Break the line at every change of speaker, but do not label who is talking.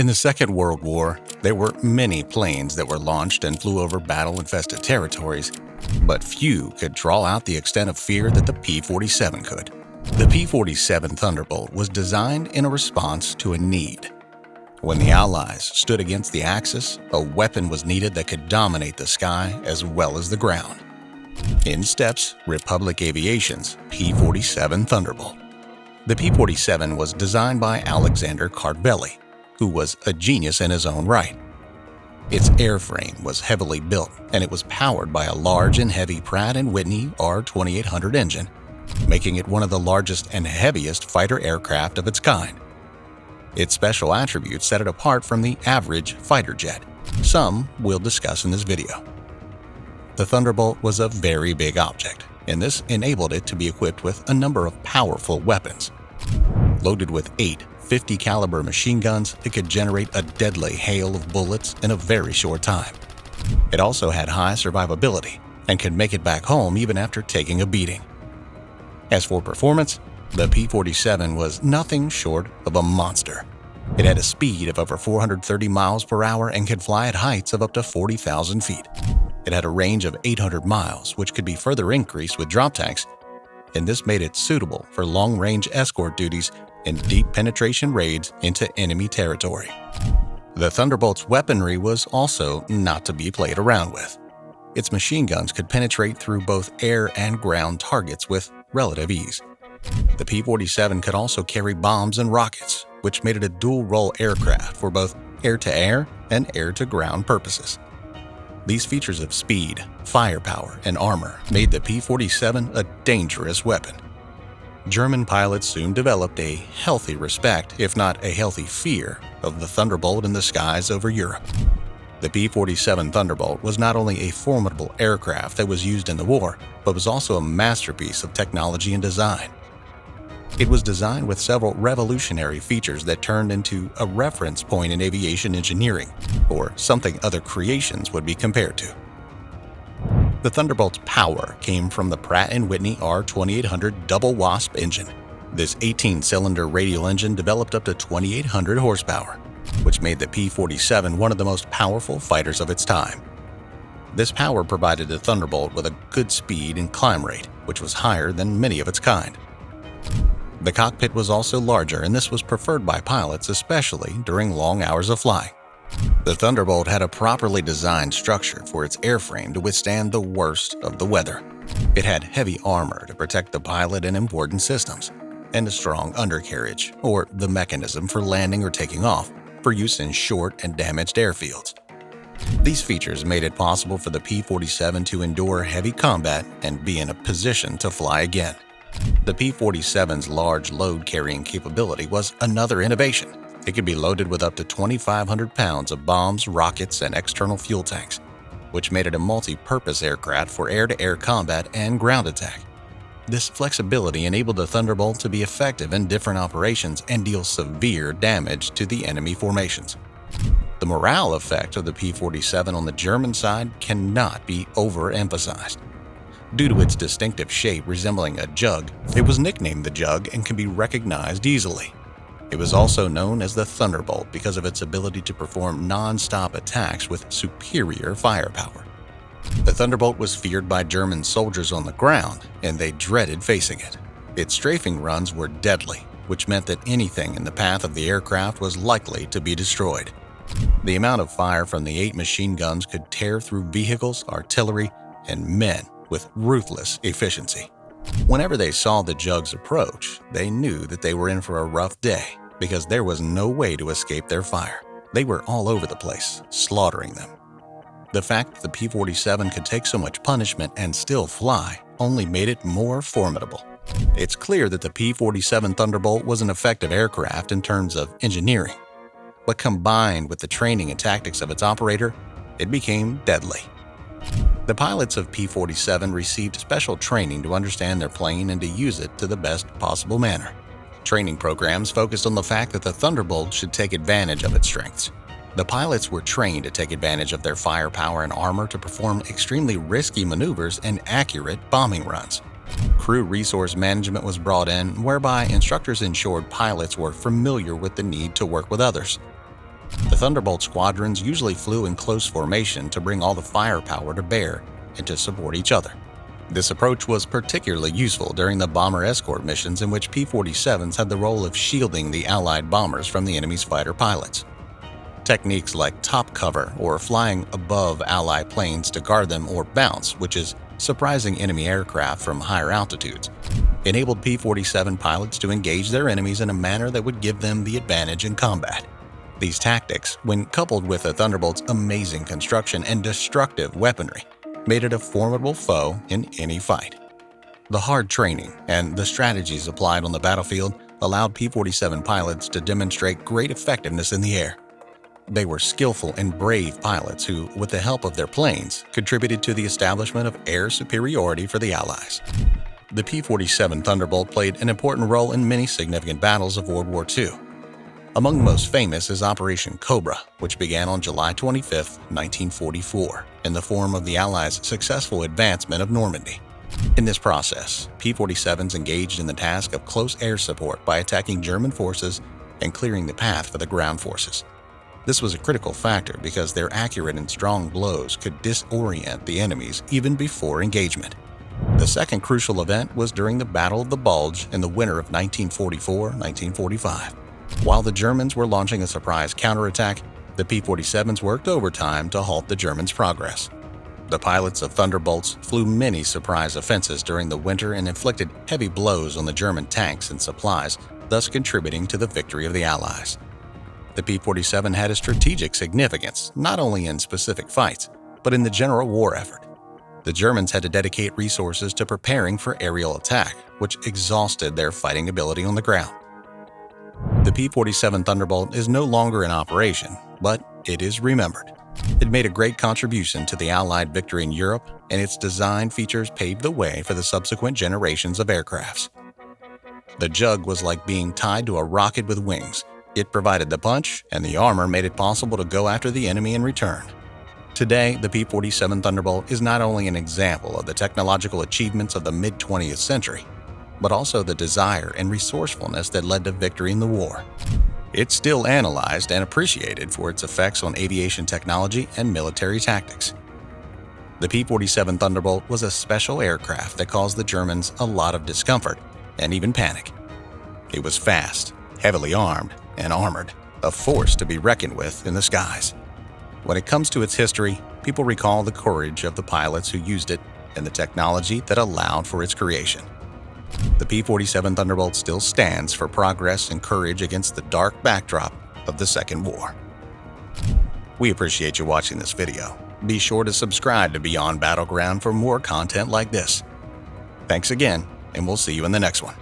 In the Second World War, there were many planes that were launched and flew over battle-infested territories, but few could draw out the extent of fear that the P-47 could. The P-47 Thunderbolt was designed in a response to a need. When the Allies stood against the Axis, a weapon was needed that could dominate the sky as well as the ground. In steps Republic Aviation's P-47 Thunderbolt. The P-47 was designed by Alexander Carvelli, who was a genius in his own right. Its airframe was heavily built, and it was powered by a large and heavy Pratt & Whitney R-2800 engine, making it one of the largest and heaviest fighter aircraft of its kind. Its special attributes set it apart from the average fighter jet. Some we'll discuss in this video. The Thunderbolt was a very big object, and this enabled it to be equipped with a number of powerful weapons. Loaded with 8 50 caliber machine guns, it could generate a deadly hail of bullets in a very short time. It also had high survivability and could make it back home even after taking a beating. As for performance, the P-47 was nothing short of a monster. It had a speed of over 430 miles per hour and could fly at heights of up to 40,000 feet. It had a range of 800 miles, which could be further increased with drop tanks, and this made it suitable for long-range escort duties and deep penetration raids into enemy territory. The Thunderbolt's weaponry was also not to be played around with. Its machine guns could penetrate through both air and ground targets with relative ease. The P-47 could also carry bombs and rockets, which made it a dual-role aircraft for both air-to-air and air-to-ground purposes. These features of speed, firepower, and armor made the P-47 a dangerous weapon. German pilots soon developed a healthy respect, if not a healthy fear, of the Thunderbolt in the skies over Europe. The P-47 Thunderbolt was not only a formidable aircraft that was used in the war, but was also a masterpiece of technology and design. It was designed with several revolutionary features that turned into a reference point in aviation engineering, or something other creations would be compared to. The Thunderbolt's power came from the Pratt & Whitney R-2800 double wasp engine. This 18-cylinder radial engine developed up to 2,800 horsepower, which made the P-47 one of the most powerful fighters of its time. This power provided the Thunderbolt with a good speed and climb rate, which was higher than many of its kind. The cockpit was also larger, and this was preferred by pilots, especially during long hours of flying. The Thunderbolt had a properly designed structure for its airframe to withstand the worst of the weather. It had heavy armor to protect the pilot and important systems, and a strong undercarriage, or the mechanism for landing or taking off, for use in short and damaged airfields. These features made it possible for the P-47 to endure heavy combat and be in a position to fly again. The P-47's large load-carrying capability was another innovation. It could be loaded with up to 2,500 pounds of bombs, rockets, and external fuel tanks, which made it a multi-purpose aircraft for air-to-air combat and ground attack. This flexibility enabled the Thunderbolt to be effective in different operations and deal severe damage to the enemy formations. The morale effect of the P-47 on the German side cannot be overemphasized. Due to its distinctive shape resembling a jug, it was nicknamed the Jug and can be recognized easily. It was also known as the Thunderbolt because of its ability to perform non-stop attacks with superior firepower. The Thunderbolt was feared by German soldiers on the ground, and they dreaded facing it. Its strafing runs were deadly, which meant that anything in the path of the aircraft was likely to be destroyed. The amount of fire from the 8 machine guns could tear through vehicles, artillery, and men with ruthless efficiency. Whenever they saw the Jugs approach, they knew that they were in for a rough day because there was no way to escape their fire. They were all over the place, slaughtering them. The fact that the P-47 could take so much punishment and still fly only made it more formidable. It's clear that the P-47 Thunderbolt was an effective aircraft in terms of engineering, but combined with the training and tactics of its operator, it became deadly. The pilots of P-47 received special training to understand their plane and to use it to the best possible manner. Training programs focused on the fact that the Thunderbolt should take advantage of its strengths. The pilots were trained to take advantage of their firepower and armor to perform extremely risky maneuvers and accurate bombing runs. Crew resource management was brought in, whereby instructors ensured pilots were familiar with the need to work with others. The Thunderbolt squadrons usually flew in close formation to bring all the firepower to bear and to support each other. This approach was particularly useful during the bomber escort missions in which P-47s had the role of shielding the Allied bombers from the enemy's fighter pilots. Techniques like top cover or flying above Allied planes to guard them, or bounce, which is surprising enemy aircraft from higher altitudes, enabled P-47 pilots to engage their enemies in a manner that would give them the advantage in combat. These tactics, when coupled with the Thunderbolt's amazing construction and destructive weaponry, made it a formidable foe in any fight. The hard training and the strategies applied on the battlefield allowed P-47 pilots to demonstrate great effectiveness in the air. They were skillful and brave pilots who, with the help of their planes, contributed to the establishment of air superiority for the Allies. The P-47 Thunderbolt played an important role in many significant battles of World War II. Among the most famous is Operation Cobra, which began on July 25, 1944, in the form of the Allies' successful advancement of Normandy. In this process, P-47s engaged in the task of close air support by attacking German forces and clearing the path for the ground forces. This was a critical factor because their accurate and strong blows could disorient the enemies even before engagement. The second crucial event was during the Battle of the Bulge in the winter of 1944-1945. While the Germans were launching a surprise counterattack, the P-47s worked overtime to halt the Germans' progress. The pilots of Thunderbolts flew many surprise offenses during the winter and inflicted heavy blows on the German tanks and supplies, thus contributing to the victory of the Allies. The P-47 had a strategic significance, not only in specific fights, but in the general war effort. The Germans had to dedicate resources to preparing for aerial attack, which exhausted their fighting ability on the ground. The P-47 Thunderbolt is no longer in operation, but it is remembered. It made a great contribution to the Allied victory in Europe, and its design features paved the way for the subsequent generations of aircrafts. The Jug was like being tied to a rocket with wings. It provided the punch, and the armor made it possible to go after the enemy in return. Today, the P-47 Thunderbolt is not only an example of the technological achievements of the mid-20th century, but also the desire and resourcefulness that led to victory in the war. It's still analyzed and appreciated for its effects on aviation technology and military tactics. The P-47 Thunderbolt was a special aircraft that caused the Germans a lot of discomfort and even panic. It was fast, heavily armed, and armored, a force to be reckoned with in the skies. When it comes to its history, people recall the courage of the pilots who used it and the technology that allowed for its creation. The P-47 Thunderbolt still stands for progress and courage against the dark backdrop of the Second War. We appreciate you watching this video. Be sure to subscribe to Beyond Battleground for more content like this. Thanks again, and we'll see you in the next one.